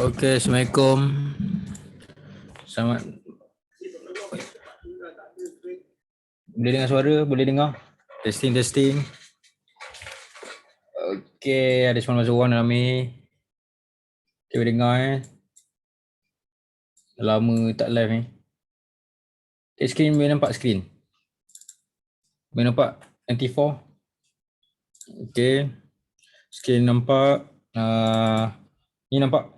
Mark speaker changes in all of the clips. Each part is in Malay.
Speaker 1: Okey, Assalamualaikum. Selamat. Boleh dengar suara? Boleh dengar? Testing. Okey, ada Ismail Mazwan dalam ni. Okay, boleh dengar Lama tak live ni. Okay, screen boleh nampak screen? Boleh nampak NT4? Okey. Screen nampak. Ni nampak?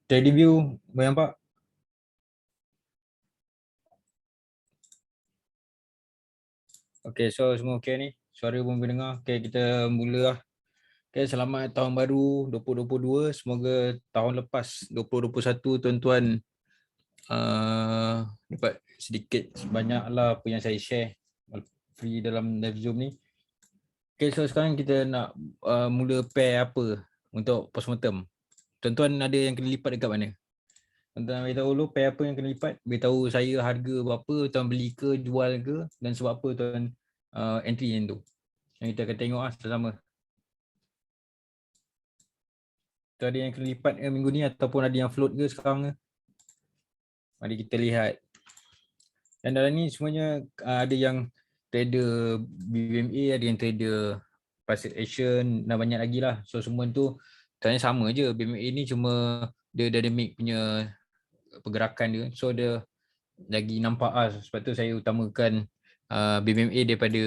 Speaker 1: 3D view boleh nampak? Okey, so semua okey ni. Suara pun boleh dengar. Okey, kita mula lah. Okay, selamat tahun baru 2022. Semoga tahun lepas 2021 tuan-tuan dapat sedikit sebanyak lah apa yang saya share free dalam live Zoom ni. Okay, so sekarang kita nak mula pair apa untuk postmortem. Tuan-tuan ada yang kena lipat dekat mana? Tuan-tuan beritahu dulu pair apa yang kena lipat. Beritahu saya harga berapa, tuan beli ke, jual ke, dan sebab apa tuan entry yang tu. Yang kita akan tengok lah sama-sama. Tu ada yang kena lipat minggu ni ataupun ada yang float ke sekarang ke? Mari kita lihat. Dan dalam ni semuanya ada yang trader BBMA, ada yang trader Passive Action dan banyak lagi lah. So semua tu sebenarnya sama je. BBMA ni cuma dia dynamic punya pergerakan dia. So dia lagi nampak lah. Sebab tu saya utamakan BBMA daripada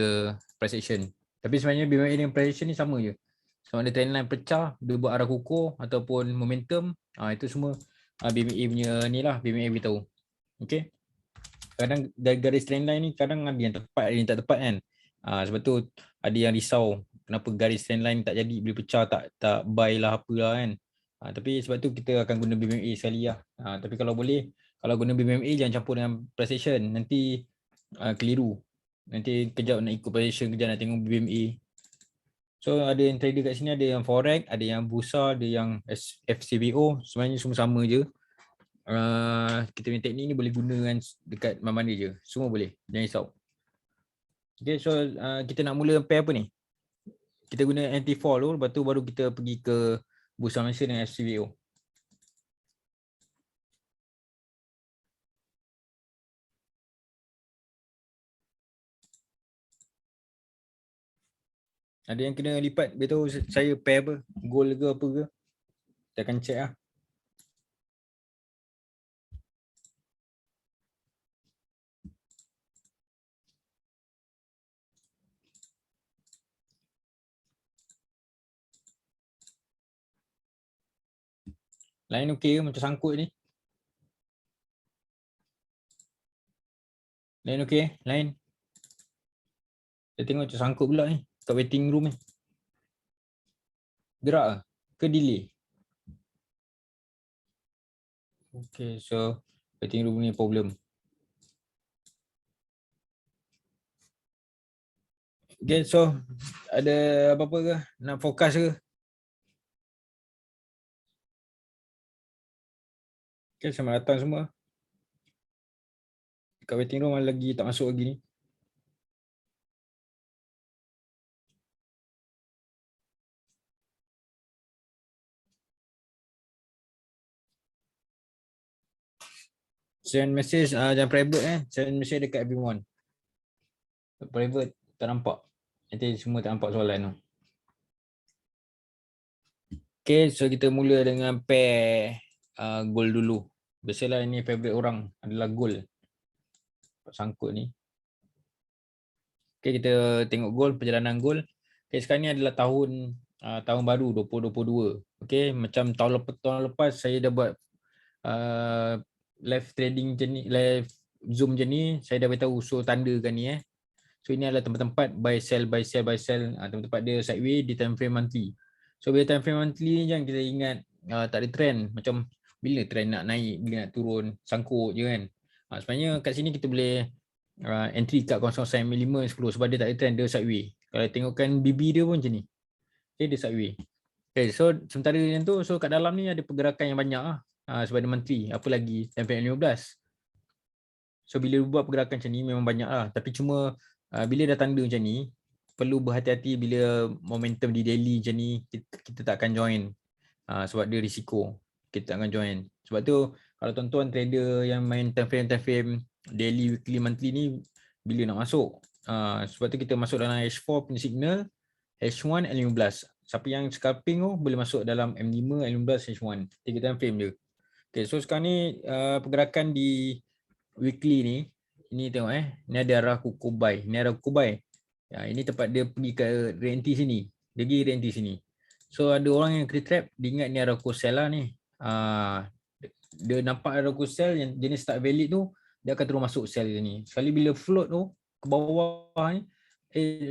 Speaker 1: Price Action. Tapi sebenarnya BBMA dengan Price Action ni sama je. Sama ada trendline pecah, dia buat arah kukuh ataupun momentum, itu semua BMA punya ni lah, BMA beritahu. Okay. Kadang garis trendline ni kadang ada yang tepat, ada yang tak tepat kan. Sebab tu ada yang risau kenapa garis trendline tak jadi, boleh pecah, tak buy lah apalah kan. Tapi sebab tu kita akan guna BMA sekali lah. Tapi kalau boleh, kalau guna BMA jangan campur dengan price action, nanti keliru. Nanti kejap nak ikut price action, kejap nak tengok BMA. So ada yang trader kat sini, ada yang forex, ada yang bursa, ada yang FCBO, sebenarnya semua sama je. Kita punya teknik ni boleh gunakan dekat mana-mana je, semua boleh, jangan risau. Okay, so kita nak mula pair apa ni? kita guna NT4 dulu, lepas tu baru kita pergi ke boost summation dengan FCVO. Ada yang kena lipat, beritahu saya pair apa, gold ke apa ke. Kita akan check lah. Line okey ke macam sangkut ni? Line okey? Line? Saya tengok macam sangkut pula ni kat waiting room ni. Gerak ke delay? Okay, so waiting room ni problem. Okay, so ada apa-apa ke? Nak fokus ke? Okay, selamat datang semua. Kat waiting room lagi tak masuk lagi ni. Send message jangan private send message dekat everyone. Private tak nampak. Nanti semua tak nampak soalan tu. Okay, so kita mula dengan pair gold dulu. Biasalah ini favorite orang adalah gold. Sangkut ni. Okay, kita tengok gold, perjalanan gold. Okay, sekarang ni adalah tahun baru 2022. Okay, macam tahun lepas saya dah buat live trading macam ni, live Zoom macam ni, saya dah beritahu usul tanda kan ni So ini adalah tempat-tempat buy sell tempat-tempat dia sideways di time frame monthly. So bila time frame monthly ni jangan kita ingat tak ada trend, macam bila trend nak naik, bila nak turun, sangkut je kan. Sebenarnya kat sini kita boleh entry kat 0.5 10 sebab dia tak ada trend, dia sideways. Kalau tengokkan BB dia pun macam ni. Okay, dia sideways. Okay, so sementara yang tu, so kat dalam ni ada pergerakan yang banyak sebab dia monthly, apa lagi time frame 15. So bila buat pergerakan macam ni memang banyak lah, tapi cuma bila dah tanda macam ni, perlu berhati-hati bila momentum di daily macam ni, kita tak akan join sebab dia risiko, kita tak akan join. Sebab tu kalau tuan-tuan trader yang main time frame daily, weekly, monthly ni, bila nak masuk, sebab tu kita masuk dalam H4 punya signal, H1, L15. Siapa yang scalping tu boleh masuk dalam M5, L15, H1, 3 time frame je. Okay, so sekarang ni pergerakan di weekly ni, ini tengok ni ada arah kuku buy, ni arah kuku buy. Ini tempat dia pergi ke renti sini, dia pergi renti sini. So ada orang yang kena trap, dia ingat ni arah kuku sell lah ni. Dia nampak arah kuku sell yang jenis start valid tu, dia akan terus masuk sell ni. Sekali bila float tu ke bawah ni,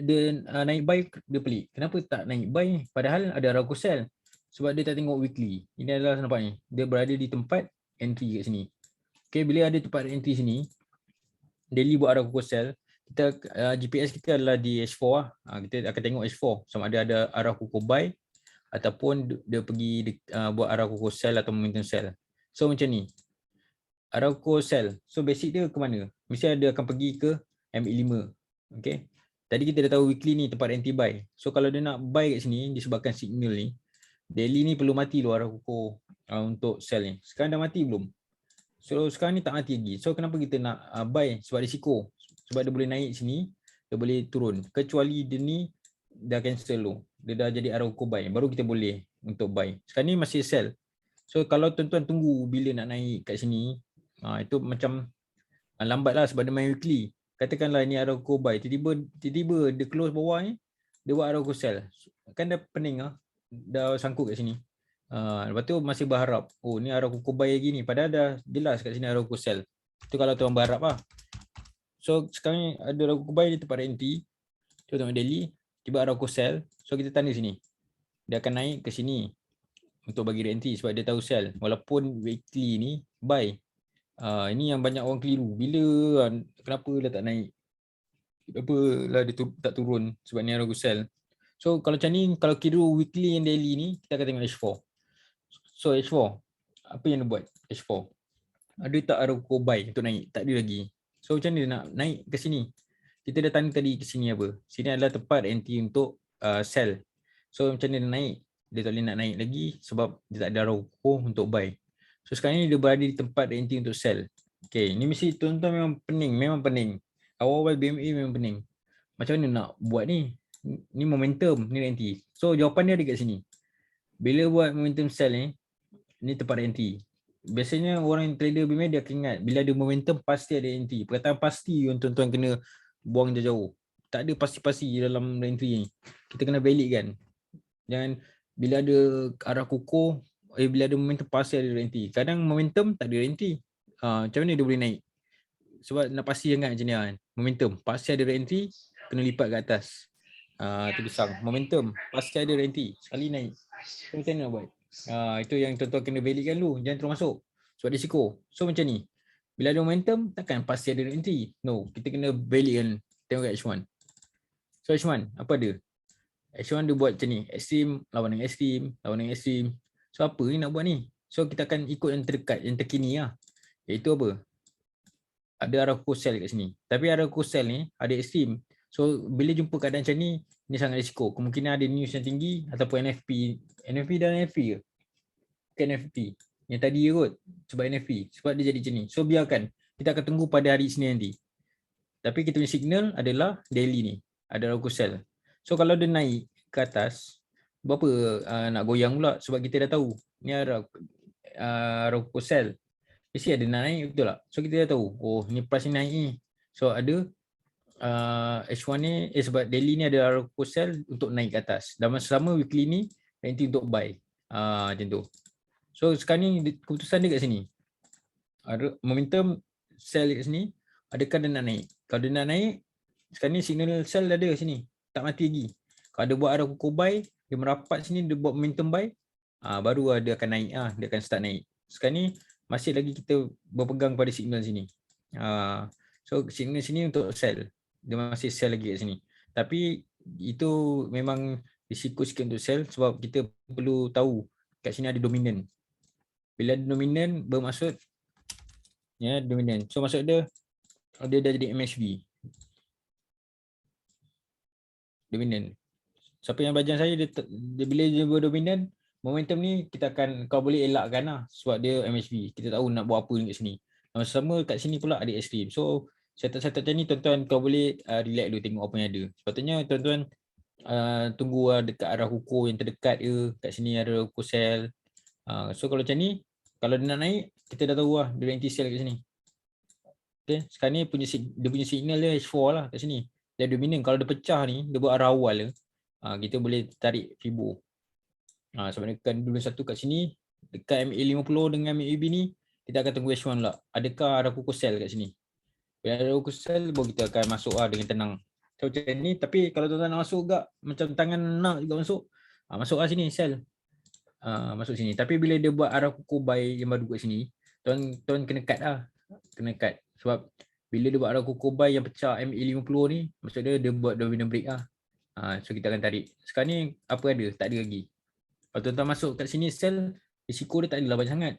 Speaker 1: dia naik buy, dia pelik. Kenapa tak naik buy ni? Padahal ada arah kuku sell. Sebab dia tak tengok weekly. Ini adalah nampak ni, dia berada di tempat entry kat sini. Okay, bila ada tempat entry sini, daily buat arah kuku sell, kita GPS kita adalah di H4 kita akan tengok H4 sama ada arah kuku buy ataupun dia pergi buat arah kuku sell atau momentum sell. So macam ni, arah kuku sell, so basic dia ke mana? Mesti dia akan pergi ke M5. Okay, tadi kita dah tahu weekly ni tempat anti buy. So kalau dia nak buy kat sini, disebabkan signal ni, daily ni perlu mati dulu arah kuku untuk sell ni. Sekarang dah mati belum? So sekarang ni tak mati lagi. So kenapa kita nak buy? Sebab risiko. Sebab dia boleh naik sini, dia boleh turun. Kecuali dia ni dah cancel tu, dia dah jadi arah kuku buy, baru kita boleh untuk buy. Sekarang ni masih sell. So kalau tuan-tuan tunggu bila nak naik kat sini, itu macam lambat lah sebab dia main weekly. Katakanlah ini arah kuku buy, tiba-tiba dia close bawah ni, dia buat arah kuku sell. Kan dah pening dah sangkut kat sini. Lepas tu masih berharap, oh ni arah kuku buy lagi ni, padahal dah jelas kat sini arah kuku sell. Itu kalau tuan berharap lah. So sekarang ni ada arah kuku buy di tempat NT. Kita tengok daily, tiba arah kuku sell. So kita tanda sini, dia akan naik ke sini untuk bagi NT sebab dia tahu sell. Walaupun weekly ni buy. Ini yang banyak orang keliru. Bila kenapa lah tak naik? Kenapa lah dia tak turun? Sebab ni arah kuku sell. So kalau macam ni, kalau kira weekly and daily ni, kita akan tengok H4. So H4, apa yang dia buat H4? Ada tak arah kuku buy untuk naik? Tak ada lagi. So macam ni dia nak naik ke sini? Kita dah tanda tadi ke sini apa? Sini adalah tempat NT untuk sell. So macam mana dia naik? Dia tak boleh nak naik lagi sebab dia tak ada arah kukuh untuk buy. So sekarang ni dia berada di tempat renti untuk sell. Okay, ni mesti tuan-tuan memang pening. Awal-awal BMA memang pening. Macam mana nak buat ni? Ni momentum, ni renti. So jawapan dia ada kat sini. Bila buat momentum sell ni tempat renti. Biasanya orang yang trader BMA dia akan ingat bila ada momentum pasti ada renti. Perkataan pasti yang tuan-tuan kena buang jauh-jauh. Tak ada pasti-pasti dalam renti ni. Kita kena valid kan. Jangan bila ada arah kukuh, bila ada momentum pasti ada renti. Kadang momentum tak ada renti. Macam mana dia boleh naik? Sebab nak pasti ingat macam ni kan. Momentum pasti ada renti, kena lipat ke atas. Tu pisang. Momentum pasti ada renti. Sekali naik. So, macam mana nak buat? Itu yang tuan-tuan kena validkan dulu. Jangan terus masuk. Sebab risiko. So macam ni. Bila ada momentum, takkan pasti ada renti. No, kita kena validkan. Tengok kat H1. So H1, apa dia? H1 dia buat macam ni. Extreme, lawan dengan extreme, lawan dengan extreme. So apa ni nak buat ni? So kita akan ikut yang terdekat, yang terkini lah. Iaitu apa? Ada arah kukuh sell kat sini. Tapi arah kukuh sell ni ada extreme. So bila jumpa keadaan macam ni sangat risiko. Kemungkinan ada news yang tinggi ataupun NFP. NFP dan NFP ke? Bukan NFP. Yang tadi kot. Sebab NFP. Sebab dia jadi macam ni. So biarkan. Kita akan tunggu pada hari Isnin nanti. Tapi kita punya signal adalah daily ni. Ada arah kukuh sell. So kalau dia naik ke atas, berapa nak goyang pula? Sebab kita dah tahu. Ni arah kukuh sell. Mesti ada nak naik, betul tak? So kita dah tahu, oh ni price ni naik ni. So ada H1 ni, sebab daily ni ada arah kukuh sell untuk naik ke atas. Dan selama weekly ni, nanti untuk buy. Macam tu. So sekarang ni keputusan dia kat sini. Momentum sell kat sini, adakah dia nak naik? Kalau dia nak naik, sekarang ni signal sell dah ada kat sini. Tak mati lagi. Kalau dia buat arah kukuh buy, dia merapat sini, dia buat momentum buy, baru dia akan naik. Dia akan start naik. Sekarang ni, masih lagi kita berpegang pada signal sini. So signal sini untuk sell. Dia masih sell lagi kat sini. Tapi itu memang risiko sikit untuk sell sebab kita perlu tahu kat sini ada dominant. Bila ada dominant bermaksud dominant. So maksud dia dah jadi MACD. Dominant. Siapa yang belajar saya dia bila dia berdominant, momentum ni kita akan, kau boleh elakkan lah sebab dia MHB. Kita tahu nak buat apa ni kat sini. Sama kat sini pula ada extreme. So setup macam ni tuan-tuan kau boleh relax dulu tengok apa yang ada. Sepatutnya tuan-tuan tunggu dekat arah kukuh yang terdekat ke. Kat sini ada kukuh sell. So kalau macam ni, kalau dia nak naik, kita dah tahu lah dia anti sell kat sini. Okay, sekarang ni dia punya signal dia H4 lah kat sini. Dia dominant. Kalau dia pecah ni, dia buat arah awal ke, kita boleh tarik Fibo. Sebab dekat dulu satu kat sini, dekat MA50 dengan MAB ni, kita akan tunggu H1 lah. Adakah ada kukuh sell kat sini? Bila ada kukuh sell, baru kita akan masuk dengan tenang. So macam ni, tapi kalau tuan-tuan nak masuk juga, macam tangan nak juga masuk, masuk sini sell. Masuk sini. Tapi bila dia buat arah kukuh buy yang baru kat sini, tuan kena cut lah. Kena cut. Sebab bila dia buat arah kukuh buy yang pecah MA50 ni, maksud dia buat dominant break lah. So kita akan tarik. Sekarang ni apa ada? Tak ada lagi. Kalau tuan-tuan masuk kat sini sell, risiko dia tak adalah banyak sangat.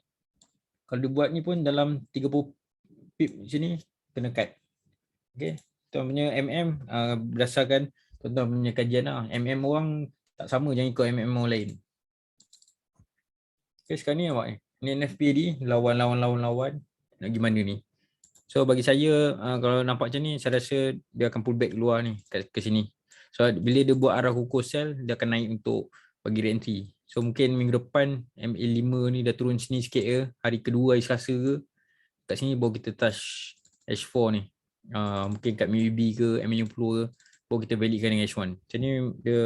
Speaker 1: Kalau dia buat ni pun dalam 30 pip sini, kena cut. Okay. Tuan punya MM berdasarkan tuan-tuan punya kajian lah. MM orang tak sama, jangan ikut MM orang lain. Okay, sekarang ni awak ni NFPD lawan. Nak gimana ni? So bagi saya kalau nampak macam ni, saya rasa dia akan pull back keluar ni ke sini. So bila dia buat arah kukuh sell, dia akan naik untuk bagi re-entry. So mungkin minggu depan MA5 ni dah turun sini sikit ke, hari kedua hari Selasa ke, kat sini baru kita touch H4 ni. Mungkin kat MAB ke MA50 ke, baru kita balikkan dengan H1. Macam ni dia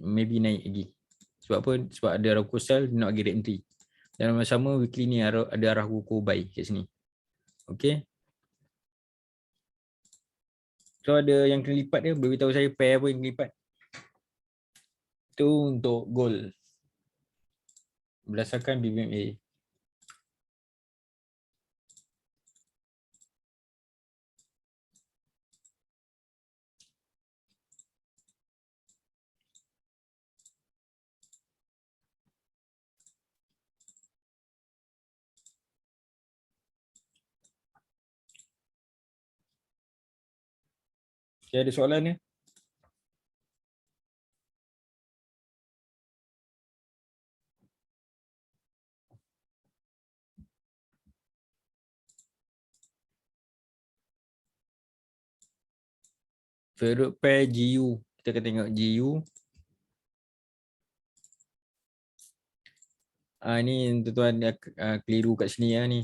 Speaker 1: maybe naik lagi. Sebab apa? Sebab ada arah kukuh sell, dia nak bagi re-entry. Dan sama weekly ni ada arah kukuh buy kat sini. Okay. So ada yang kena lipat dia, beritahu saya pair apa yang kena lipat. Itu untuk gold. Berdasarkan BBMA. Okay, ada soalan ni? Favorite pair GU. Kita akan tengok GU. Ni tuan-tuan keliru kat sini ni.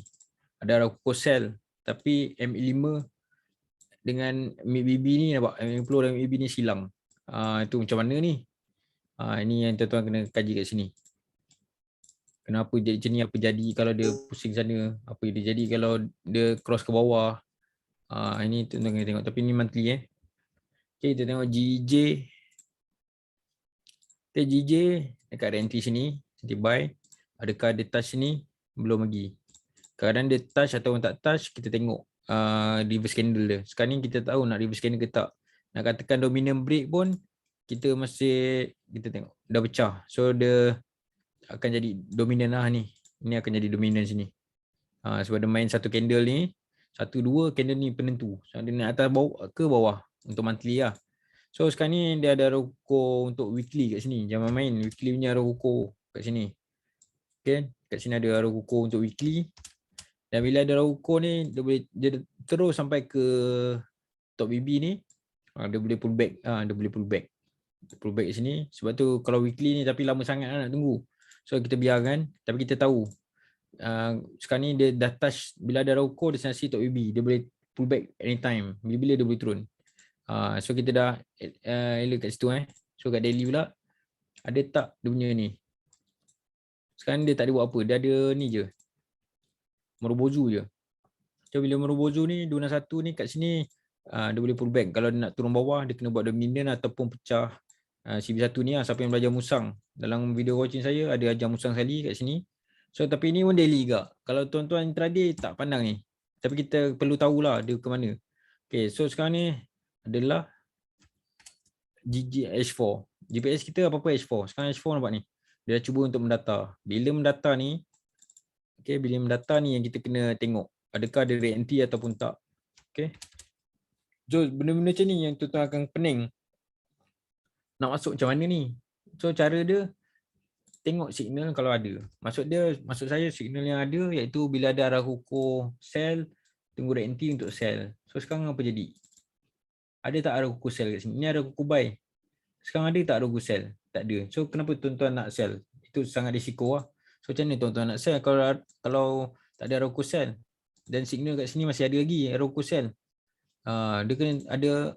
Speaker 1: Ada Rakuko Cell tapi ME5 dengan MIB ni nampak ME10 dan MIB ni silang. Itu macam mana ni? Ini yang tuan-tuan kena kaji kat sini. Kenapa jadi macam ni? Apa jadi kalau dia pusing sana? Apa dia jadi kalau dia cross ke bawah? Ini tuan-tuan kena tengok. Tapi ni monthly Okay, kita tengok GJ. Okay, GJ dekat ranty sini. Nanti buy. Adakah dia touch sini? Belum lagi. Kadang dia touch atau tak touch, kita tengok reverse candle dia. Sekarang ni kita tahu nak reverse candle ke tak. Nak katakan dominant break pun, kita tengok dah pecah. So dia akan jadi dominant lah ni. Ini akan jadi dominant sini. Sebab dia main satu candle ni, 1, 2 candle ni penentu. So dia nak atas bawah ke bawah untuk monthly lah. So sekarang ni dia ada Roku untuk weekly kat sini. Jangan main weekly punya Roku kat sini. Okay, kat sini ada Roku untuk weekly. Dan bila ada Roku ni, dia terus sampai ke top BB ni, dia boleh pull back. Dia boleh pull back. Pull back kat sini. Sebab tu kalau weekly ni tapi lama sangat nak tunggu. So kita biarkan. Tapi kita tahu sekarang ni dia dah touch. Bila ada Roku, dia sensi top BB. Dia boleh pull back anytime. Bila-bila dia boleh turun. So kita dah elok kat situ. So kat daily pula, ada tak dia punya ni. Sekarang dia tak ada buat apa. Dia ada ni je. Merobozu je. So bila merobozu ni 261 ni kat sini dia boleh pull back. Kalau dia nak turun bawah, dia kena buat dominant ataupun pecah CB1 ni lah. Siapa yang belajar musang, dalam video coaching saya ada ajar musang sekali kat sini. So tapi ni pun daily juga. Kalau tuan-tuan intraday tak pandang ni, tapi kita perlu tahulah dia ke mana. Okay, so sekarang ni adalah H4. GPS kita apa-apa H4. Sekarang H4 nampak ni. Dia dah cuba untuk mendata. Bila mendata ni, okay, bila mendata ni yang kita kena tengok. Adakah dia re-entry ataupun tak. Okay. So benda-benda macam ni yang tuan-tuan akan pening. Nak masuk macam mana ni. So cara dia, tengok signal kalau ada. Maksud saya signal yang ada iaitu bila ada arah kukuh sell, tunggu re-entry untuk sell. So sekarang apa jadi? Ada tak arah kukuh sell kat sini? Ini arah kukuh buy. Sekarang ada tak arah kukuh sell? Tak ada. So kenapa tuan-tuan nak sell? Itu sangat risiko lah. So macam mana tuan-tuan nak sell kalau tak ada arah kukuh sell? Dan signal kat sini masih ada lagi arah kukuh sell. Dia kena ada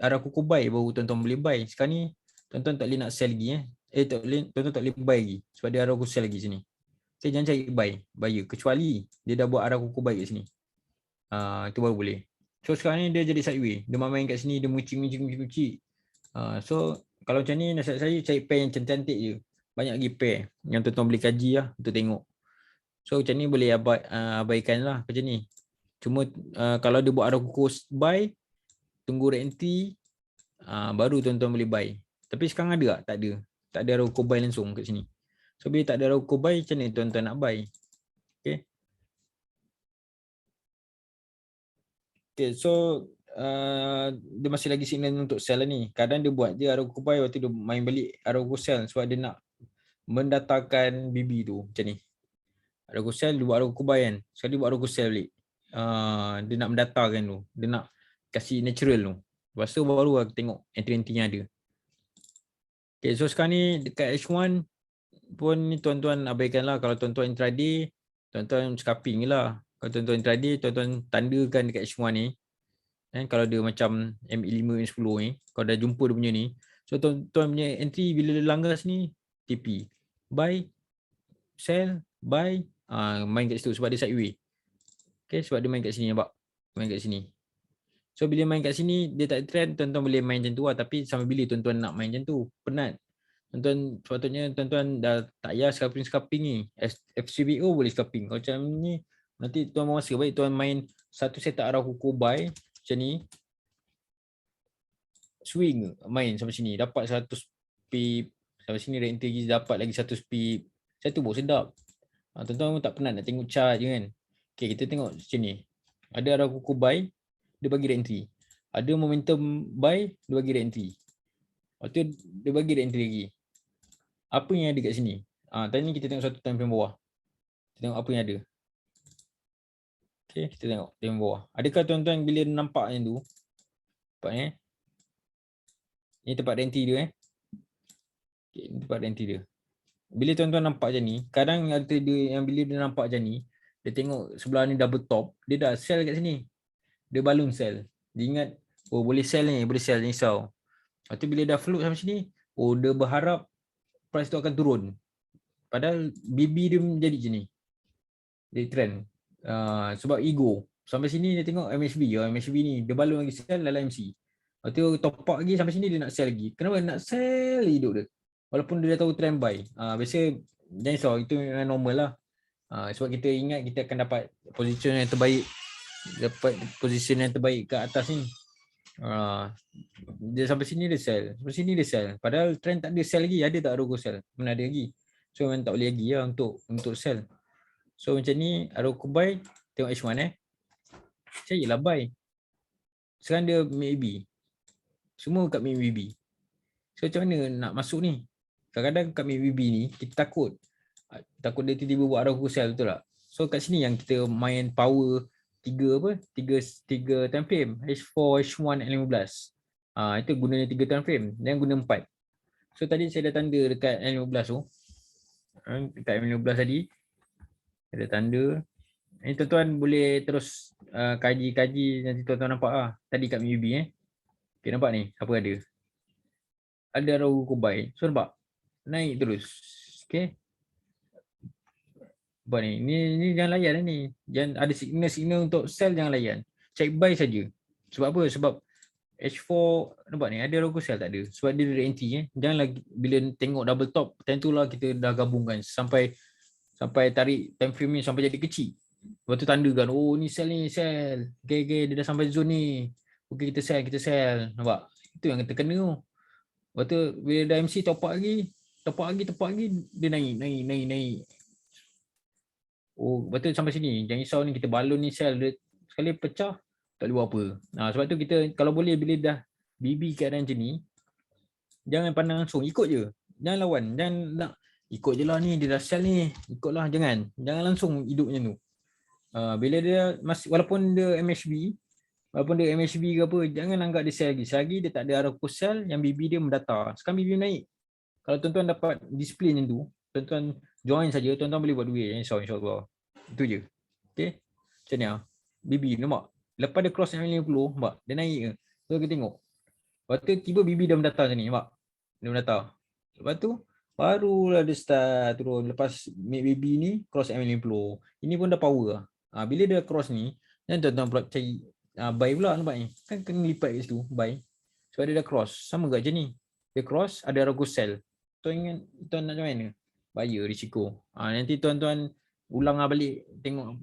Speaker 1: arah kukuh buy baru tuan-tuan boleh buy. Sekarang ni tuan-tuan tak boleh nak sell lagi tuan-tuan tak boleh buy lagi sebab dia arah kukuh sell lagi sini. Saya jangan cari buyer kecuali dia dah buat arah kukuh buy kat sini. Itu baru boleh. So sekarang ni dia jadi sideway. Dia main kat sini, dia mengucik. So kalau macam ni nasihat saya cari pair yang cantik je. Banyak lagi pair yang tuan-tuan boleh kaji lah untuk tengok. So macam ni boleh abaikan lah macam ni. Cuma kalau dia buat arah kukuh buy, tunggu re-entry, baru tuan-tuan boleh buy. Tapi sekarang ada tak? Tak ada. Tak ada arah kukuh buy langsung kat sini. So bila tak ada arah kukuh buy, macam mana tuan-tuan nak buy? Okay. Okay, so dia masih lagi signal untuk sell ni. Kadang dia buat dia arah kukuh buy, waktu dia main balik arah kukuh sell sebab dia nak mendatakan BB tu macam ni. Arah kukuh sell, dia buat arah kukuh buy kan. Sekali dia buat arah kukuh sell balik. Dia nak mendatakan tu. Dia nak kasih natural tu. Lepas tu baru aku tengok entry-entry yang ada. Okay, so sekarang ni dekat H1 pun ni tuan-tuan abaikanlah. Kalau tuan-tuan intraday, tuan-tuan scalping je lah. Kalau tuan-tuan intraday, tuan-tuan tandakan dekat H1 ni. Kalau dia macam ME5, ME10 ni, kalau dah jumpa dia punya ni, so tuan-tuan punya entry bila dia langgar sini, TP. Buy, sell, buy, main kat situ sebab dia sideway. Okay, sebab dia main kat sini nampak. Main kat sini. So bila main kat sini, dia tak trend, tuan-tuan boleh main macam tu lah. Tapi sampai bila tuan-tuan nak main macam tu? Penat. Tuan-tuan, sepatutnya tuan-tuan dah tak payah scalping ni. FCBO boleh scalping. Kalau macam ni, nanti tuan masa baik tuan main satu setup arah kukuh buy macam ni. Swing main sampai sini. Dapat 100 pip. Sampai sini re-entry dapat lagi 100 pip. Satu baru sedap. Tuan-tuan pun tak penat nak tengok chart je kan. Okay, kita tengok macam ni. Ada arah kukuh buy, dia bagi re-entry. Ada momentum buy, dia bagi re-entry. Lepas tu dia bagi re-entry lagi. Apa yang ada kat sini? Tadi ni kita tengok satu time frame bawah. Kita tengok apa yang ada. Okay, kita tengok time frame bawah. Adakah tuan-tuan bila nampak yang tu? Nampak ni? Ini tempat renti dia Okay, ini tempat renti dia. Bila tuan-tuan nampak macam ni, kadang ada trader yang bila dia nampak macam ni, dia tengok sebelah ni double top, dia dah sell kat sini. Dia balloon sell. Dia ingat, oh boleh sell ni, boleh sell ni, risau. Lepas tu bila dah float sampai sini, oh dia berharap price tu akan turun. Padahal BB dia menjadi macam ni. Dia trend. Sebab ego. Sampai sini dia tengok MHB. MHB ni, dia balloon lagi sell dalam MC. Lepas tu top up lagi sampai sini dia nak sell lagi. Kenapa nak sell hidup dia? Walaupun dia dah tahu trend buy. Biasa jangan risau, itu memang normal lah. Sebab kita ingat kita akan dapat position yang terbaik. Dapat position yang terbaik kat atas ni. Dia sampai sini dia sell. Sampai sini dia sell. Padahal trend tak ada sell lagi. Ada tak Aroco sell? Mana ada lagi. So memang tak boleh lagi lah untuk sell. So macam ni Aroco buy. Tengok H1 Carilah buy. Sekarang dia maybe. Semua kat maybe. So macam mana nak masuk ni? Kadang-kadang kat maybe ni kita takut dia tiba-tiba buat Aroco sell, betul tak? So kat sini yang kita main power tiga time frame, H4, H1, N15. Itu gunanya 3 time frame. Jangan guna 4. So tadi saya dah tanda dekat N15 tu. Dekat N15 tadi ada tanda. Ini tuan-tuan boleh terus kaji-kaji, nanti tuan-tuan nampak lah. Tadi kat MUB Okay, nampak ni apa ada? Ada Aroco buy. So nampak naik terus. Okay. Nampak ni. Ni jangan layan ni. Jangan ada signal-signal untuk sell, jangan layan. Check buy saja. Sebab apa? Sebab H4 nampak ni ada Aroco sell, tak ada. Sebab dia ada anti Jangan lagi bila tengok double top, tentulah kita dah gabungkan sampai tarik time frame ni sampai jadi kecil. Lepas tu tandakan, oh ni sell ni, sell. Okay, dia dah sampai zone ni. Okay, kita sell. Nampak? Itu yang kita kena tu. Lepas tu bila dah MC top up lagi, dia naik. Oh, lepas tu sampai sini. Jangan risau ni, kita balon ni sell. Dia sekali pecah, tak boleh buat apa. Sebab tu kita kalau boleh bila dah BB keadaan macam ni, jangan pandang langsung, ikut je. Jangan lawan, jangan nak ikut je lah ni, dia dah sell ni, ikutlah, jangan langsung hidup macam tu. Bila dia masih, walaupun dia MHB ke apa, jangan anggap dia sell lagi. Selagi dia tak ada Aroco sell, yang BB dia mendata. Sekarang BB naik. Kalau tuan-tuan dapat display macam tu, tuan-tuan join saja, tuan-tuan boleh buat duit, insyaAllah. Itu je. Okay. Macam ni lah. BB, nampak? Lepas dia cross M50, nampak? Dia naik ke? So kita tengok. Lepas tu tiba BB dah mendata macam ni, nampak? Dia mendata. Lepas tu barulah dia start turun. Lepas BB ni cross M50. Ini pun dah power lah. Bila dia cross ni, dan tuan-tuan pula cari buy pula, nampak ni? Kan kena lipat kat situ, buy. Sebab dia dah cross. Sama ke macam ni? Dia cross, ada Aroco sell. Tuan ingat, tuan nak join ke? Bahaya, risiko. Nanti tuan-tuan ulang balik. Tengok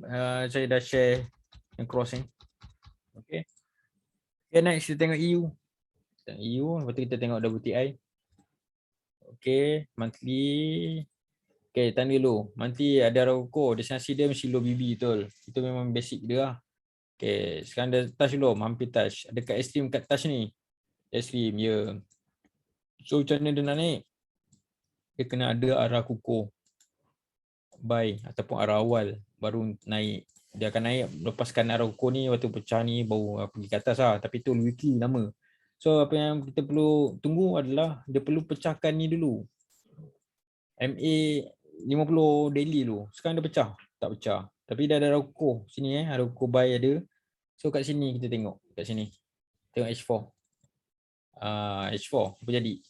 Speaker 1: saya dah share yang cross ni. Okay. Okay, next kita tengok EU. Lepas tu kita tengok WTI. Okay, monthly. Okay, tanda dulu. Monthly ada Aroco. Destinasi dia mesti low BB, betul. Itu memang basic dia lah. Okay, sekarang dah touch belum? Hampir touch. Ada kat extreme kat touch ni. Extreme, ya. Yeah. So macam mana dia nak naik? Dia kena ada arah kukuh buy ataupun arah awal baru naik. Dia akan naik lepaskan arah kukuh ni, waktu pecah ni baru pergi ke atas lah. Tapi tu weekly lama. So apa yang kita perlu tunggu adalah dia perlu pecahkan ni dulu. MA 50 daily dulu. Sekarang dia pecah? Tak pecah. Tapi dah ada arah kukuh sini arah kukuh buy ada. So kat sini kita tengok. Kat sini. Tengok H4. H4 apa jadi?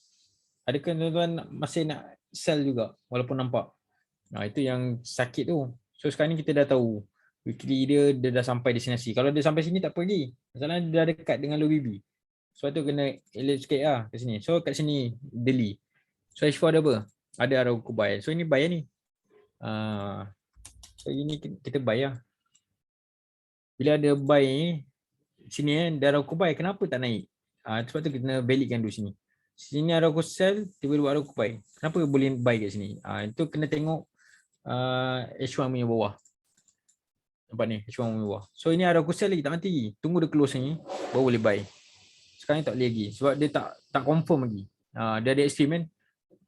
Speaker 1: Adakah tuan-tuan masih nak sell juga walaupun nampak? Itu yang sakit tu. So sekarang ni kita dah tahu weekly dia dah sampai destinasi. Kalau dia sampai sini tak apa lagi. Masalahnya dia dah dekat dengan low BB. Sebab tu kena elite sikit lah kat sini. So kat sini daily. So H4 ada apa? Ada Aroco buy. So ini buy ni. So ini kita buy lah. Bila ada buy ni sini ada Aroco buy, kenapa tak naik? Sebab tu kita kena balikkan dulu sini. Sini Aroco sell, tiba-tiba Aroco buy. Kenapa boleh buy kat sini? Itu kena tengok H1 punya bawah. Nampak ni, H1 punya bawah. So ini Aroco sell lagi tak mati. Tunggu dia close ni, baru boleh buy. Sekarang ni tak boleh lagi. Sebab dia tak confirm lagi. Dia ada extreme kan.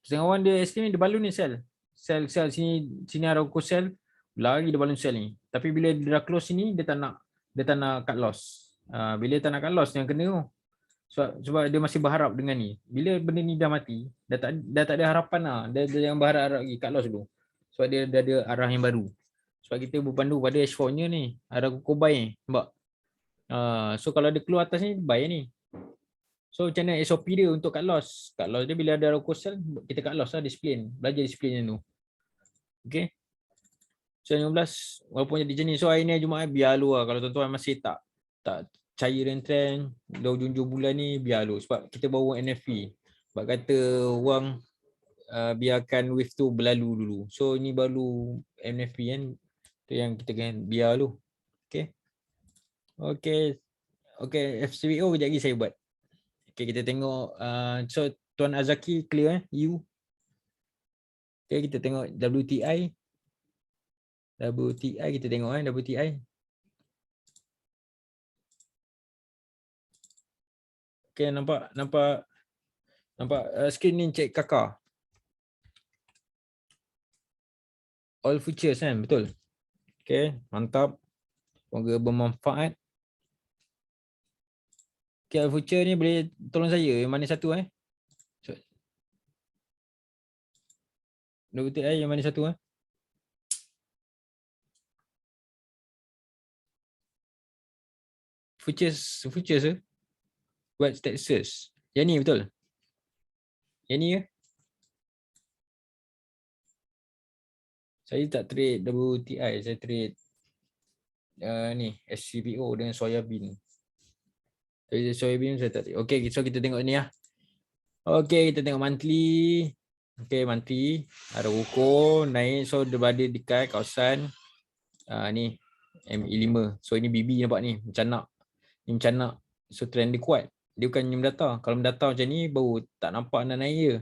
Speaker 1: Setengah orang dia extreme, dia balon ni sell. Sell sini Aroco sell, lagi dia balon sell ni. Tapi bila dia dah close sini, dia tak nak cut loss. Bila tak nak cut loss, yang kena tu. Sebab dia masih berharap dengan ni. Bila benda ni dah mati, dah tak ada harapan lah. Dia jangan berharap lagi, cut loss dulu. Sebab dia dah ada arah yang baru. Sebab kita berpandu pada H4-nya ni, arah kukuh buy ni. Nampak? So kalau dia keluar atas ni, buy ni. So macam mana SOP dia untuk cut loss? Cut loss dia bila ada arah kukuh sell, kita cut loss lah disiplin. Belajar disiplin yang tu. Okay. So 15 walaupun jadi jenis. So hari ni Jumaat biar lu lah. Kalau tuan-tuan masih tak percaya dengan trend dah hujung bulan ni, biar lu. Sebab kita bawa NFP. Sebab kata orang biarkan wave tu berlalu dulu. So ni baru NFP kan. Tu yang kita kan biar lu. Okay. Okay. Okay, FCBO kejap lagi saya buat. Okay, kita tengok. So Tuan Azaki clear You. Okay, kita tengok WTI. WTI kita tengok WTI. Okay, nampak skrin ni cek kakak. All futures kan, betul. Okay, mantap. Semoga bermanfaat. Okay, all future ni boleh tolong saya yang mana satu WTI yang mana satu Futures West Texas. Yang ni betul? Yang ni ke? Saya tak trade WTI, saya trade ni SCPO dengan soya bean. Soya bean saya tak trade. Okay, so kita tengok ni lah. Okay, kita tengok monthly. Okay, monthly. Ada ukur naik, so dia berada dekat kawasan ni ME5. So ini BB nampak ni, macam nak. Ni macam nak. So trend dia kuat. Dia bukan mendata. Kalau mendata macam ni baru tak nampak nak naik je.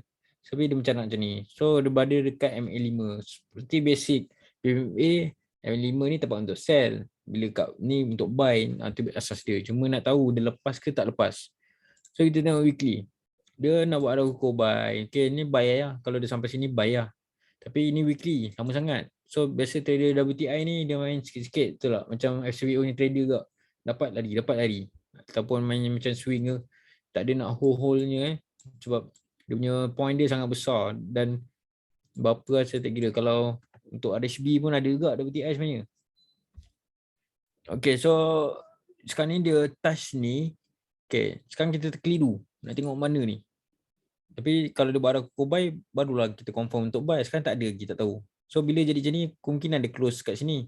Speaker 1: Sebab dia macam nak macam ni. So dia berada dekat MA5. Seperti basic PMA, MA5 ni tempat untuk sell. Bila kat ni untuk buy, itu asas dia. Cuma nak tahu dia lepas ke tak lepas. So kita tengok weekly. Dia nak buat arah ukur buy. Okay, ni buy lah. Kalau dia sampai sini buy lah. Tapi ini weekly, lama sangat. So biasa trader WTI ni dia main sikit-sikit, betul tak? Macam FCBO ni trader juga. Dapat lari. Ataupun main macam swing ke. Tak ada nak hold-nya sebab dia punya point dia sangat besar. Dan berapa lah saya tak kira. Kalau untuk RHB pun ada juga WTI sebenarnya. Okay, so sekarang ni dia touch ni. Okay, sekarang kita terkeliru. Nak tengok mana ni. Tapi kalau dia buat arah kukuh buy, barulah kita confirm untuk buy. Sekarang tak ada, kita tak tahu. So bila jadi macam ni, kemungkinan dia close kat sini.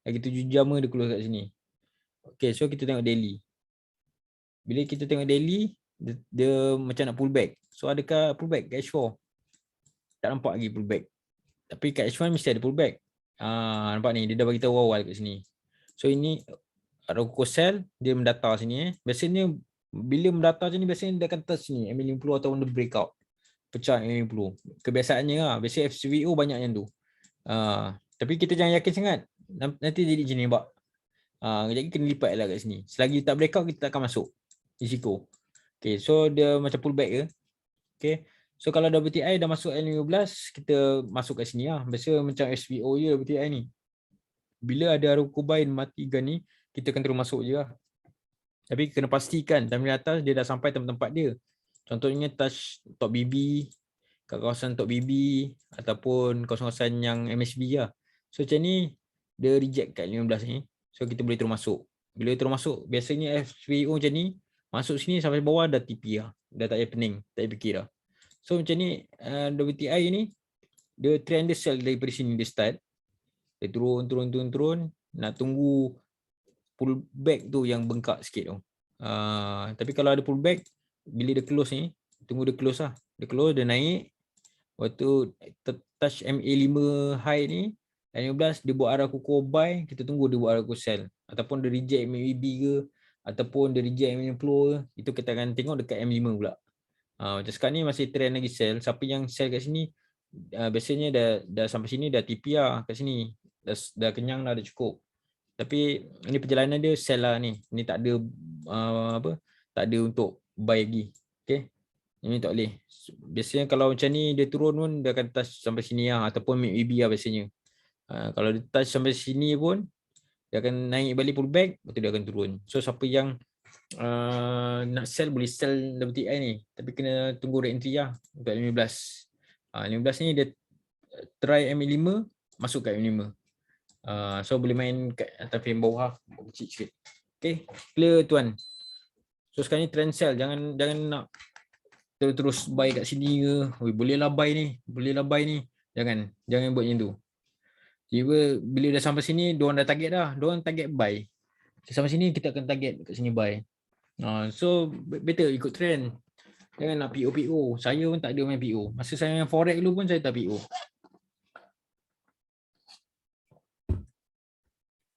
Speaker 1: Lagi 7 jam dia close kat sini. Okay, so kita tengok daily. Bila kita tengok daily, dia macam nak pull back. So adakah pull back kat H4? Tak nampak lagi pull back. Tapi kat H1 mesti ada pull back. Nampak ni, dia dah bagi tahu awal kat sini. So ini arah kukuh sell, dia mendata sini. Biasanya bila mendata macam ni, biasanya dia akan touch ni, MA50 atau dia breakout. Pecah MA50. Kebiasaannya lah. Biasanya FCVO banyak yang tu. Tapi kita jangan yakin sangat. Nanti jadi macam ni, nampak. Jadi kena lipat lah kat sini. Selagi tak breakout, kita tak akan masuk. Risiko. Okay, so dia macam pull back ke. Okay. So kalau WTI dah masuk L15, kita masuk kat sini lah. Biasa macam SVO je WTI ni. Bila ada arah kubain matikan ni, kita akan terus masuk je lah. Tapi kena pastikan time di atas dia dah sampai tempat-tempat dia. Contohnya touch top BB, kat kawasan top BB ataupun kawasan-kawasan yang MSB lah. So macam ni, dia reject kat 15 ni. So kita boleh terus masuk. Bila terus masuk, biasanya FVO macam ni, masuk sini sampai bawah dah TP lah. Dah tak payah pening, tak payah fikir lah. So macam ni, WTI ni, dia trend dia sell daripada sini dia start. Dia turun. Nak tunggu pull back tu yang bengkak sikit tu. Tapi kalau ada pull back, bila dia close ni, tunggu dia close lah. Dia close, dia naik. Waktu touch MA5 high ni, M15 dia buat arah kukuh buy, kita tunggu dia buat arah kukuh sell. Ataupun dia reject MAB ke, ataupun dia reject M50 ke, itu kita akan tengok dekat M5 pula. Macam sekarang ni masih trend lagi sell. Siapa yang sell kat sini, biasanya dah sampai sini dah TP lah kat sini. Dah kenyang dah, dah cukup. Tapi ini perjalanan dia sell lah ni. Ni tak ada tak ada untuk buy lagi. Okay. Ini tak boleh. Biasanya kalau macam ni dia turun pun dia akan touch sampai sini lah. Ataupun MAB lah biasanya. Kalau dia touch sampai sini pun dia akan naik balik pull back, lepas tu dia akan turun. So siapa yang nak sell boleh sell WTI ni, tapi kena tunggu re-entry lah untuk 15. 15 ni dia try MA5 masuk kat MA5. So boleh main kat atas frame bawah kecil sikit. Okay, clear tuan. So sekarang ni trend sell, jangan nak terus buy kat sini ke. Oi, bolehlah buy ni, Jangan buat macam tu. Tiba bila dah sampai sini, diorang dah target dah. Diorang target buy. Sampai sini kita akan target kat sini buy. So better ikut trend. Jangan nak PO. Saya pun tak ada main PO. Masa saya main forex dulu pun saya tak PO.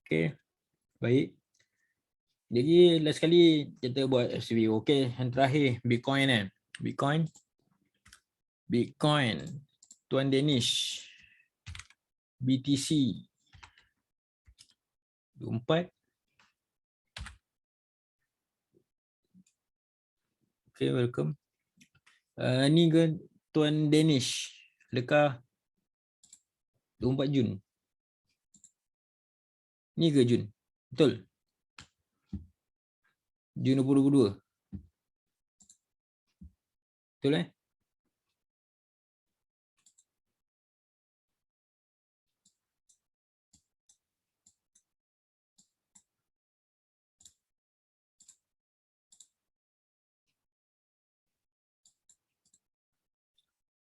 Speaker 1: Okay, baik. Jadi last sekali kita buat SVO. Okay, yang terakhir Bitcoin kan. Bitcoin. Tuan Danish. BTC. 24. Okay, welcome. Ni ke Tuan Danish. Adakah 24 Jun? Ni ke Jun? Betul? Jun 2022. Betul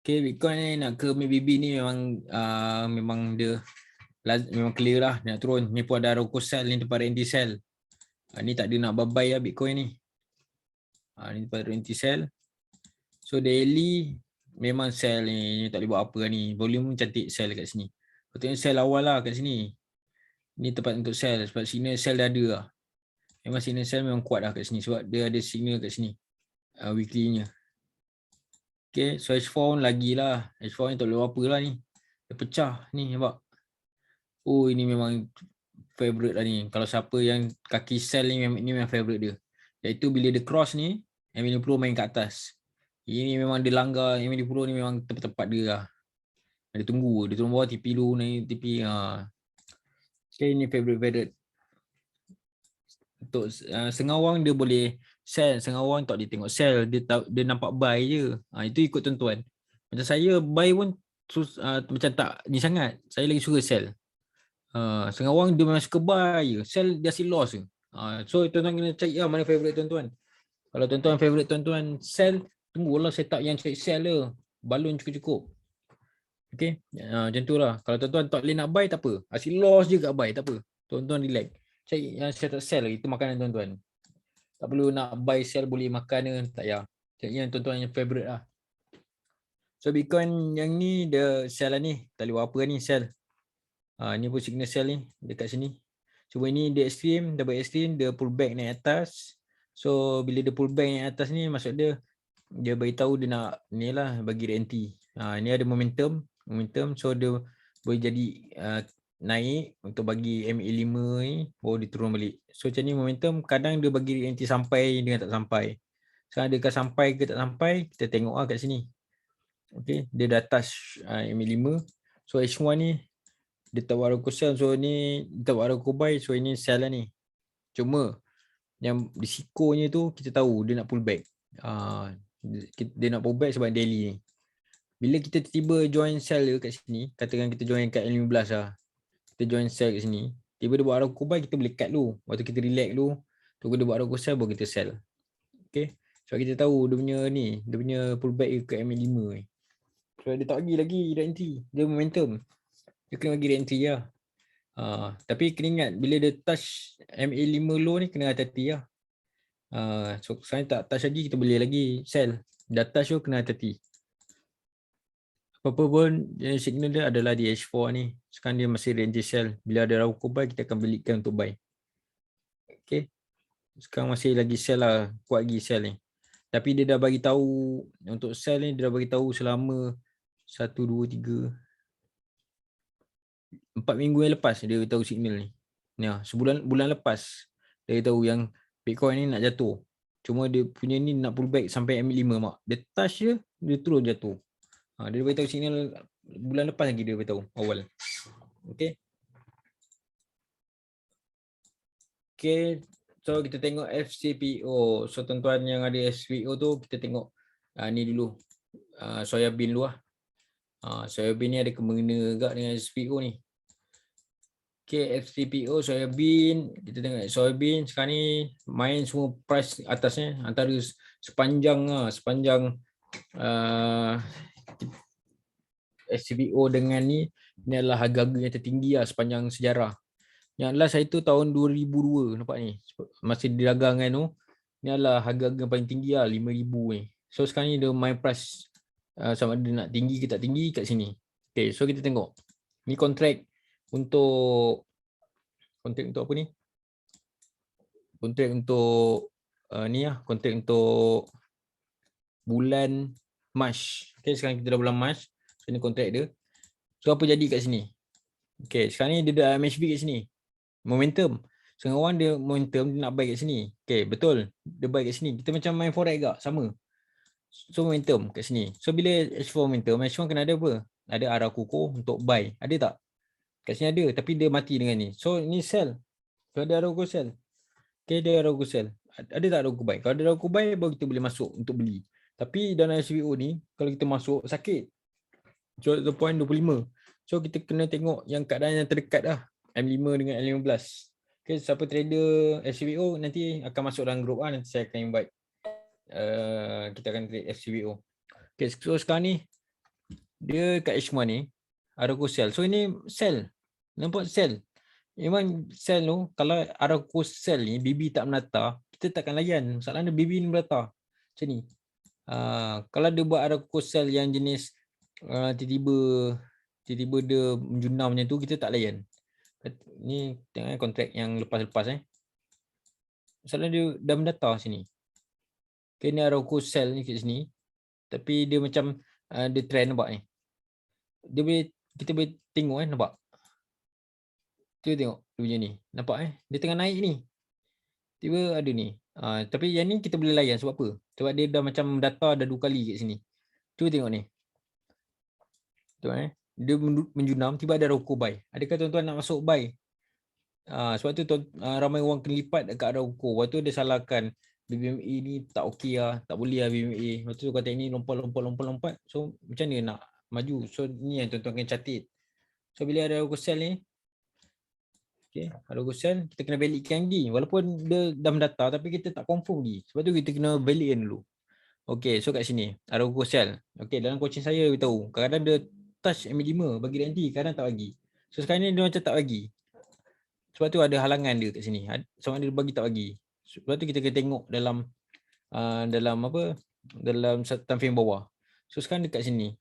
Speaker 1: Okay, Bitcoin ni nak ke MACD ni memang dia memang clear lah nak turun. Ni pun ada Roku sell ni tempat anti sell. Ni tak ada nak buy lah Bitcoin ni. Ni tempat anti sell. So daily memang sell ni tak boleh buat apa ni. Volume cantik sell kat sini. Patutnya sell awal lah kat sini. Ni tempat untuk sell sebab signal sell dah ada lah. Memang signal sell memang kuat lah kat sini sebab dia ada signal kat sini. Weekly-nya. Okay, so H4 lagi lah. H4 ni tak boleh buat apa lah ni. Dia pecah ni nampak. Oh, ini memang favorite lah ni. Kalau siapa yang kaki sell ni memang favorite dia. Iaitu bila dia cross ni, MA50 main kat atas. Ini memang dia langgar, MA50 ni memang tepat-tepat dia lah. Dia tunggu, dia turun bawah TP dulu, naik TP. Okay, ni favorite. Untuk Sengawang dia boleh sell, Sengawang tak dia tengok sell, dia nampak buy je. Itu ikut tuan-tuan. Macam saya buy pun macam tak ni sangat. Saya lagi suka sell. Sengawang dia memang suka buy je, sell dia asyik loss je. So tuan-tuan kena cari lah mana favorite tuan-tuan. Kalau tuan-tuan favorite tuan-tuan sell, tunggulah setup yang cari sell je. Balon cukup-cukup. Okay, macam tu lah. Kalau tuan-tuan tak boleh nak buy, tak apa. Asyik loss je kat buy, tak apa. Tuan-tuan relax. Cari yang setup sell, itu makanan tuan-tuan. Tak perlu nak buy sell boleh makan ke, tak payah. Cari yang tuan-tuan yang favorite lah. So Bitcoin yang ni dia sell lah ni. Tak boleh buat apa ni sell. Ni pun signal sell ni dekat sini. Cuma ini dia extreme, double extreme, dia pull back naik atas. So bila dia pull back naik atas ni maksud dia beritahu dia nak ni lah bagi re-entry. Ni ada momentum, so dia boleh jadi naik untuk bagi MA5 ni baru dia turun balik. So macam ni momentum, kadang dia bagi re-entry sampai dengan tak sampai. Sekarang dia akan sampai ke tak sampai, kita tengok lah kat sini. Okay, dia dah touch MA5. So H1 ni dia tak buat Roku sell, so ni dia tak buat Roku buy, so ini sell lah ni. Cuma yang risikonya tu kita tahu dia nak pull back. Dia nak pull back sebab daily ni. Bila kita tiba join sell kat sini, katakan kita join kat L15 lah. Kita join sell kat sini, tiba dia buat Roku buy, kita boleh cut dulu. Waktu kita relax dulu, tunggu dia buat Roku sell baru kita sell. Okay. Sebab kita tahu dia punya ni, dia punya pullback ke MA5 ni. So dia tak bagi lagi re-entry, dia momentum. Dia kena bagi re-entry lah. Tapi kena ingat bila dia touch MA5 low ni kena hati-hati lah. So saya tak touch lagi, kita boleh lagi sell. Dah touch tu kena hati-hati. Apa pun signal dia adalah di H4 ni. Sekarang dia masih range sell. Bila ada Roku buy kita akan belikan untuk buy. Okay. Sekarang masih lagi sell lah, kuat lagi sell ni. Tapi dia dah bagi tahu untuk sell ni, dia dah bagi tahu selama 1 2 3 4 minggu yang lepas dia tahu signal ni. Ya, bulan lepas dia tahu yang Bitcoin ni nak jatuh. Cuma dia punya ni nak pull back sampai MA5 mak. Dia touch je, dia terus jatuh. Dia beritahu signal bulan lepas lagi dia beritahu awal. Okey. Okey, So kita tengok FCPO. So tuan-tuan yang ada FCPO tu kita tengok ni dulu. Soybean dulu lah. Soybean ni ada kemengena agak dengan FCPO ni. Okay, FCPO soybean, kita tengok soybean sekarang ni main semua price atasnya antara sepanjang FCPO dengan ni adalah harga-harga yang tertinggi lah sepanjang sejarah. Yang last saya tu tahun 2002, nampak ni. Masih didagang kan tu. Ni adalah harga-harga paling tinggi lah, 5,000 ni. So sekarang ni dia main price sama ada nak tinggi ke tak tinggi kat sini. Okay, so kita tengok. Ni kontrak untuk apa ni? Kontrak untuk ni lah, kontrak untuk bulan Mac. Okay, sekarang kita dah bulan Mac. So ni kontrak dia. So apa jadi kat sini? Okay, sekarang ni dia dah MHB kat sini. Momentum. Setengah orang dia momentum dia nak buy kat sini. Okay, betul. Dia buy kat sini. Kita macam main forex juga, sama. So momentum kat sini. So bila H4 momentum, H1 kena ada apa? Ada arah kukuh untuk buy. Ada tak? Kat sini ada, tapi dia mati dengan ni. So ni sell. Kalau ada arah kukuh sell. Okay, dia arah kukuh sell. Ada tak arah kukuh buy? Kalau ada arah kukuh buy, baru kita boleh masuk untuk beli. Tapi dalam SBO ni, kalau kita masuk, sakit. So 0.25. So kita kena tengok yang keadaan yang terdekat lah. M5 dengan M15. Okay, siapa trader FCBO nanti akan masuk dalam grup lah. Nanti saya akan invite. Kita akan trade FCBO. Okay, so sekarang ni dia kat H1 ni Arago sell. So ini sell. Nampak sell. Memang sell tu, kalau Arago sell ni BB tak menata, kita takkan layan. Masalahnya BB ni menata. Macam ni. Kalau dia buat Arago sell yang jenis tiba-tiba dia menjunam macam tu, kita tak layan. Ni tengok kontrak yang lepas-lepas Masalah dia dah mendata sini. Okay, ni Arago sell ni kat sini. Tapi dia macam dia trend, nampak ni. Kita boleh tengok nampak. Kita tengok dia punya ni. Nampak dia tengah naik ni. Tiba ada ni. Tapi yang ni kita boleh layan sebab apa? Sebab dia dah macam data dah 2 kali kat sini. Cuba tengok ni. Tengok dia menjunam, tiba ada Arago buy. Adakah tuan-tuan nak masuk buy? Sebab tu ramai orang kena lipat dekat Arago. Lepas tu dia salahkan BBMA ni tak okey lah, tak boleh lah BBMA. Lepas tu kata ini lompat. So macam ni nak maju? So ni yang tuan-tuan kena catat. So bila ada Arago sell ni, okay, Arago sell kita kena balikkan lagi. Walaupun dia dah mendata tapi kita tak confirm lagi. Sebab tu kita kena balikkan dulu. Okay, so kat sini Arago sell. Okay, dalam coaching saya beritahu kadang-kadang dia touch MA5 bagi nanti, kadang tak bagi. So sekarang ni dia macam tak bagi. Sebab tu ada halangan dia kat sini. Sama ada dia bagi tak bagi. Sebab tu kita kena tengok dalam time frame bawah. So sekarang dekat sini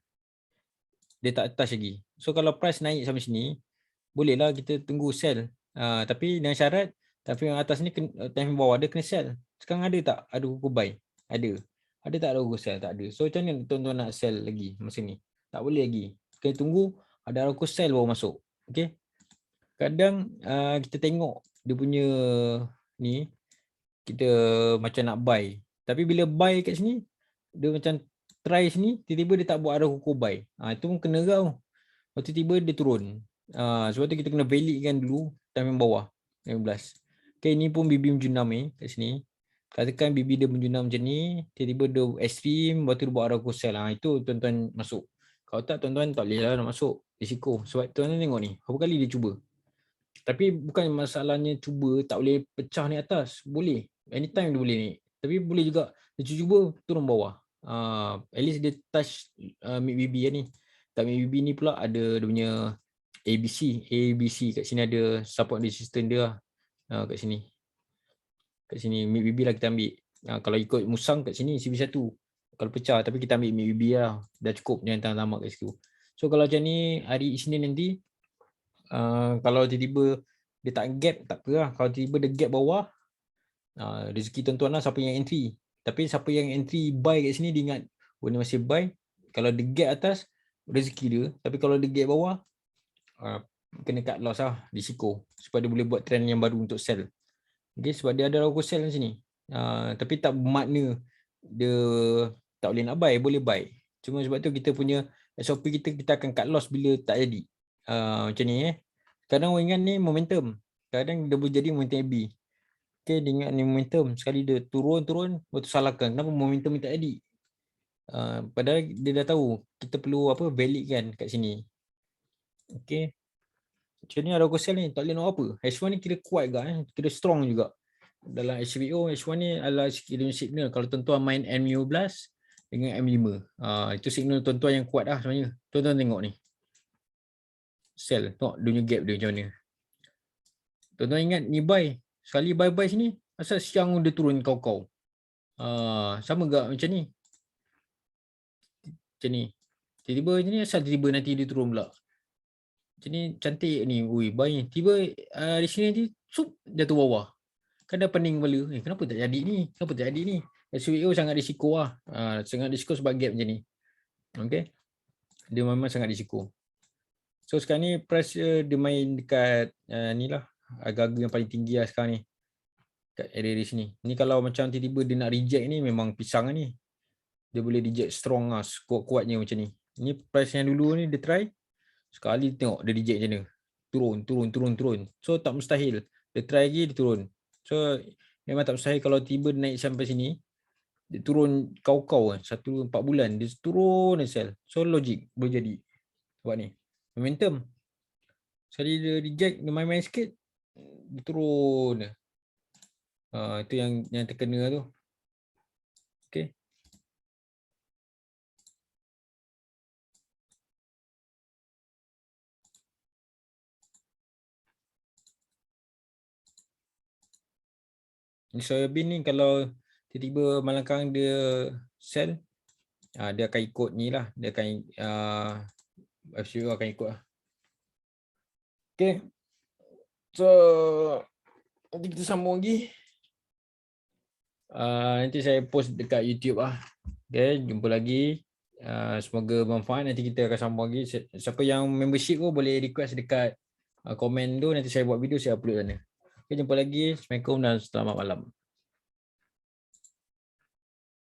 Speaker 1: dia tak touch lagi. So kalau price naik sampai sini, bolehlah kita tunggu sell. Tapi dengan syarat time frame atas ni, time frame bawah dia kena sell. Sekarang ada tak ada kuku buy? Ada. Ada tak ada kuku sell? Tak ada. So macam mana tuan-tuan nak sell lagi masa ni? Tak boleh lagi. Kena tunggu ada kuku sell baru masuk. Okay. Kadang kita tengok dia punya ni, kita macam nak buy. Tapi bila buy kat sini, dia macam try sini, tiba-tiba dia tak buat arah kukuh buy. Itu pun kena kau. Lepas tu tiba dia turun. Sebab tu kita kena validkan dulu time yang bawah, 15. Okay, ni pun BB menjunam kat sini. Katakan BB dia menjunam macam ni, tiba-tiba dia extreme, lepas tu dia buat arah kukuh sell. Itu tuan-tuan masuk. Kalau tak, tuan-tuan tak boleh lah nak masuk. Risiko. Sebab tuan-tuan tengok ni, berapa kali dia cuba. Tapi bukan masalahnya cuba tak boleh pecah ni atas. Boleh. Anytime dia boleh ni. Tapi boleh juga dia cuba turun bawah. At least dia touch MIDBB ni. Kat MIDBB ni pula ada dia punya ABC kat sini ada support resistance dia lah. Kat sini. Kat sini MIDBB lah kita ambil. Kalau ikut musang kat sini CB1. Kalau pecah tapi kita ambil MIDBB lah. Dah cukup, jangan tamak kat situ. So kalau macam ni hari Isnin nanti, kalau tiba-tiba dia tak gap, tak apa lah. Kalau tiba-tiba dia gap bawah, rezeki tuan-tuan lah siapa yang entry. Tapi siapa yang entry buy kat sini, dia ingat ni masih buy. Kalau dia gap atas, rezeki dia. Tapi kalau dia gap bawah, kena cut loss lah, risiko. Supaya dia boleh buat trend yang baru untuk sell. Okay, sebab dia ada logo sell di sini. Tapi tak bermakna dia tak boleh nak buy, boleh buy. Cuma sebab tu kita punya SOP kita akan cut loss bila tak jadi. Macam ni Kadang orang ingat ni momentum. Kadang dia boleh jadi momentum AB. Okay, dia ingat ni momentum. Sekali dia turun, lepas tu salahkan. Kenapa momentum ni tak jadi? Padahal dia dah tahu kita perlu apa, valid kan kat sini. Okay. Macam ni ada sell ni, tak boleh nak apa. H1 ni kira kuat juga, kira strong juga. Dalam HVO, H1 ni adalah signal. Kalau tuan-tuan main M15 dengan M5. Itu signal tuan-tuan yang kuat lah sebenarnya. Tuan-tuan tengok ni. Sell, tengok dunia gap dia macam mana. Tuan-tuan ingat ni buy. Sekali buy sini, asal siang dia turun kau-kau. Sama gak macam ni. Macam ni. Tiba-tiba macam ni, asal tiba-tiba nanti dia turun pula. Macam ni cantik ni. Ui, buy ni. Tiba di sini nanti, sup, jatuh bawah. Kan dah pening kepala. Kenapa tak jadi ni? Kenapa tak jadi ni? SVO sangat risiko lah. Sangat risiko sebab gap macam ni. Okay. Dia memang sangat risiko. So sekarang ni price dia main dekat ni lah. Harga-harga yang paling tinggi lah sekarang ni. Kat area di sini. Ni kalau macam tiba-tiba dia nak reject ni memang pisang lah ni. Dia boleh reject strong lah. Kuat-kuatnya macam ni. Ni price yang dulu ni dia try. Sekali tengok dia reject macam ni. Turun. So tak mustahil. Dia try lagi dia turun. So memang tak mustahil kalau tiba naik sampai sini. Dia turun kau-kau 1-4 bulan. Dia turun dan sell. So logik boleh jadi. Sebab ni. Momentum. Sekali dia reject, dia main-main sikit. Dia turun. Itu yang terkena tu. Okay. Ni soybean ni kalau tiba-tiba malangkang dia sell, dia akan ikut ni lah. Dia akan FCO akan ikut lah. Okay. So nanti kita sambung lagi. Nanti saya post dekat YouTube lah. Okay, jumpa lagi. Semoga bermanfaat. Nanti kita akan sambung lagi. Siapa yang membership tu boleh request dekat komen tu. Nanti saya buat video, saya upload sana. Okay, jumpa lagi. Assalamualaikum dan selamat malam.